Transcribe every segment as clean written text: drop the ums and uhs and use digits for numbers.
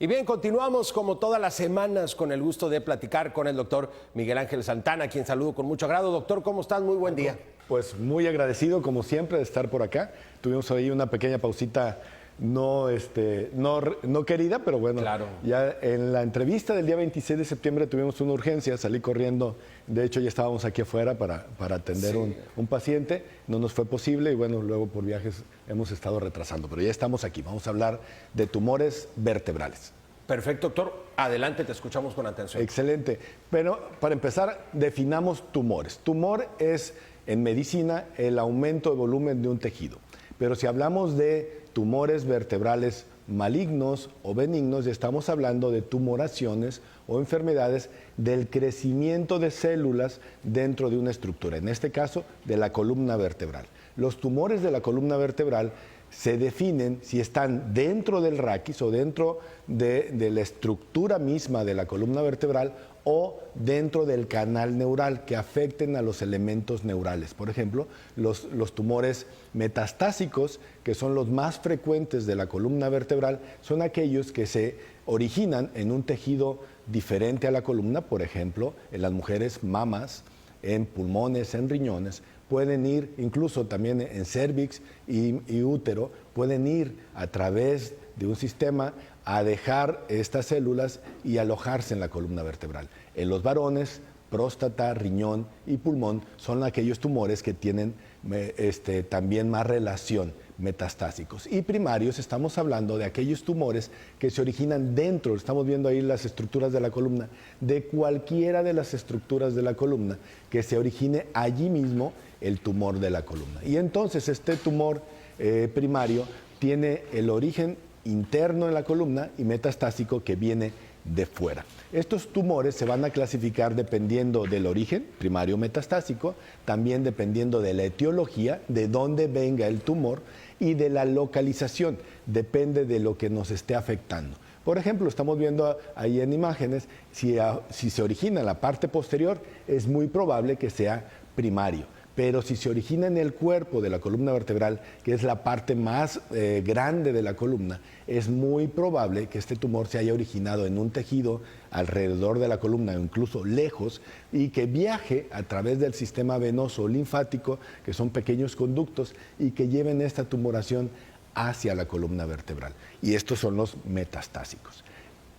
Y bien, continuamos como todas las semanas con el gusto de platicar con el doctor Miguel Ángel Santana, a quien saludo con mucho agrado. Doctor, ¿cómo estás? Muy buen día. Pues muy agradecido, como siempre, de estar por acá. Tuvimos ahí una pequeña pausita no querida, pero bueno, claro. Ya en la entrevista del día 26 de septiembre tuvimos una urgencia, salí corriendo, de hecho ya estábamos aquí afuera para atender un paciente, no nos fue posible y bueno, luego por viajes hemos estado retrasando, pero ya estamos aquí, vamos a hablar de tumores vertebrales. Perfecto, doctor, adelante, te escuchamos con atención. Excelente, pero para empezar definamos tumores. Tumor es en medicina el aumento de volumen de un tejido, pero si hablamos de tumores vertebrales malignos o benignos, estamos hablando de tumoraciones o enfermedades del crecimiento de células dentro de una estructura, en este caso de la columna vertebral. Los tumores de la columna vertebral se definen si están dentro del raquis o dentro de la estructura misma de la columna vertebral o dentro del canal neural que afecten a los elementos neurales. Por ejemplo, los tumores metastásicos, que son los más frecuentes de la columna vertebral, son aquellos que se originan en un tejido diferente a la columna, por ejemplo, en las mujeres mamas, en pulmones, en riñones, pueden ir incluso también en cérvix y útero, pueden ir a través de un sistema a dejar estas células y alojarse en la columna vertebral. En los varones, próstata, riñón y pulmón son aquellos tumores que tienen también más relación, metastásicos. Y primarios, estamos hablando de aquellos tumores que se originan dentro, estamos viendo ahí las estructuras de la columna, de cualquiera de las estructuras de la columna, que se origine allí mismo el tumor de la columna. Y entonces este tumor primario tiene el origen interno en la columna y metastásico que viene de fuera. Estos tumores se van a clasificar dependiendo del origen, primario metastásico, también dependiendo de la etiología, de dónde venga el tumor y de la localización, depende de lo que nos esté afectando. Por ejemplo, estamos viendo ahí en imágenes, si se origina en la parte posterior, es muy probable que sea primario. Pero si se origina en el cuerpo de la columna vertebral, que es la parte más grande de la columna, es muy probable que este tumor se haya originado en un tejido alrededor de la columna o incluso lejos y que viaje a través del sistema venoso o linfático, que son pequeños conductos, y que lleven esta tumoración hacia la columna vertebral. Y estos son los metastásicos.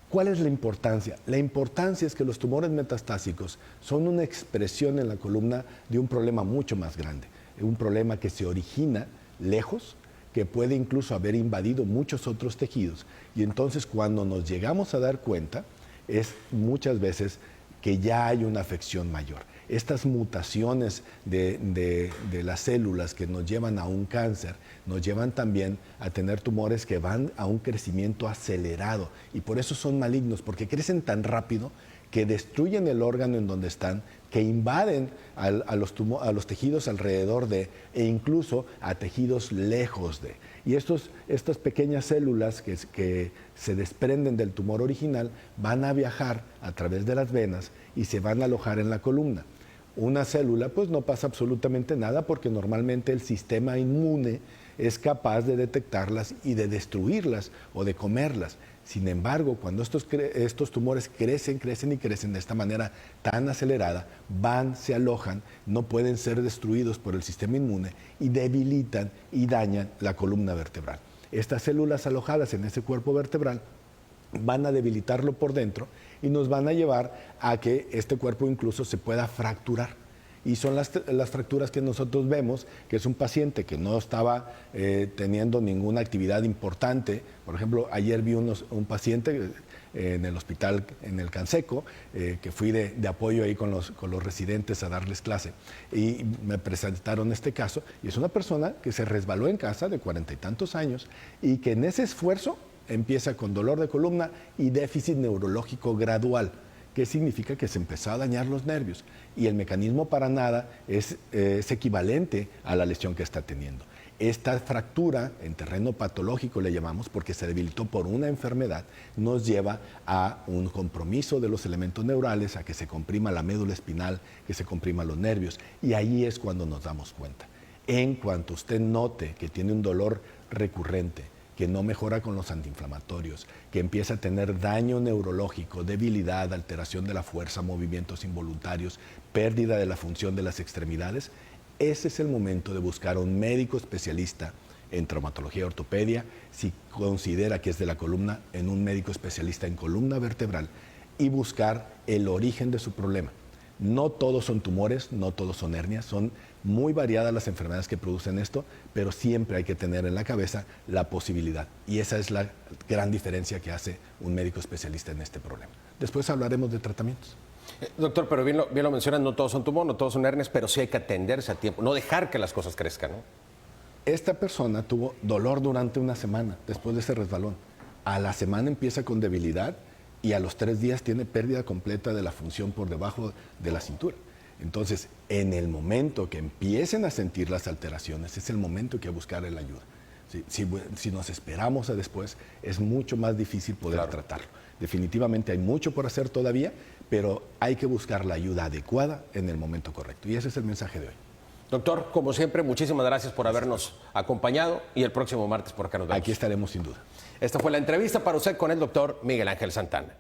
¿Cuál es la importancia? La importancia es que los tumores metastásicos son una expresión en la columna de un problema mucho más grande, un problema que se origina lejos, que puede incluso haber invadido muchos otros tejidos. Y entonces cuando nos llegamos a dar cuenta, es muchas veces que ya hay una afección mayor. Estas mutaciones de las células que nos llevan a un cáncer, nos llevan también a tener tumores que van a un crecimiento acelerado y por eso son malignos, porque crecen tan rápido que destruyen el órgano en donde están, que invaden a los tejidos alrededor de, e incluso a tejidos lejos de. Y estas pequeñas células que se desprenden del tumor original van a viajar a través de las venas y se van a alojar en la columna. Una célula pues no pasa absolutamente nada porque normalmente el sistema inmune es capaz de detectarlas y de destruirlas o de comerlas. Sin embargo, cuando estos tumores crecen de esta manera tan acelerada, se alojan, no pueden ser destruidos por el sistema inmune y debilitan y dañan la columna vertebral. Estas células alojadas en ese cuerpo vertebral van a debilitarlo por dentro y nos van a llevar a que este cuerpo incluso se pueda fracturar. Y son las fracturas que nosotros vemos, que es un paciente que no estaba teniendo ninguna actividad importante. Por ejemplo, ayer vi un paciente en el hospital, en el Canseco, que fui de apoyo ahí con los residentes a darles clase. Y me presentaron este caso, y es una persona que se resbaló en casa de 40 y tantos años, y que en ese esfuerzo empieza con dolor de columna y déficit neurológico gradual. ¿Qué significa? Que se empezó a dañar los nervios y el mecanismo para nada es equivalente a la lesión que está teniendo. Esta fractura en terreno patológico le llamamos porque se debilitó por una enfermedad, nos lleva a un compromiso de los elementos neurales, a que se comprima la médula espinal, que se comprima los nervios y ahí es cuando nos damos cuenta. En cuanto usted note que tiene un dolor recurrente, que no mejora con los antiinflamatorios, que empieza a tener daño neurológico, debilidad, alteración de la fuerza, movimientos involuntarios, pérdida de la función de las extremidades, ese es el momento de buscar a un médico especialista en traumatología y ortopedia, si considera que es de la columna, en un médico especialista en columna vertebral y buscar el origen de su problema. No todos son tumores, no todos son hernias, son muy variadas las enfermedades que producen esto, pero siempre hay que tener en la cabeza la posibilidad. Y esa es la gran diferencia que hace un médico especialista en este problema. Después hablaremos de tratamientos. Doctor, pero bien lo mencionan, no todos son tumores, no todos son hernias, pero sí hay que atenderse a tiempo, no dejar que las cosas crezcan, ¿no? Esta persona tuvo dolor durante una semana después de ese resbalón. A la semana empieza con debilidad y a los 3 días tiene pérdida completa de la función por debajo de la cintura. Entonces, en el momento que empiecen a sentir las alteraciones, es el momento que hay que buscar la ayuda. Si nos esperamos a después, es mucho más difícil poder tratarlo. Definitivamente hay mucho por hacer todavía, pero hay que buscar la ayuda adecuada en el momento correcto. Y ese es el mensaje de hoy. Doctor, como siempre, muchísimas gracias por habernos acompañado y el próximo martes por acá nos vemos. Aquí estaremos sin duda. Esta fue la entrevista para usted con el doctor Miguel Ángel Santana.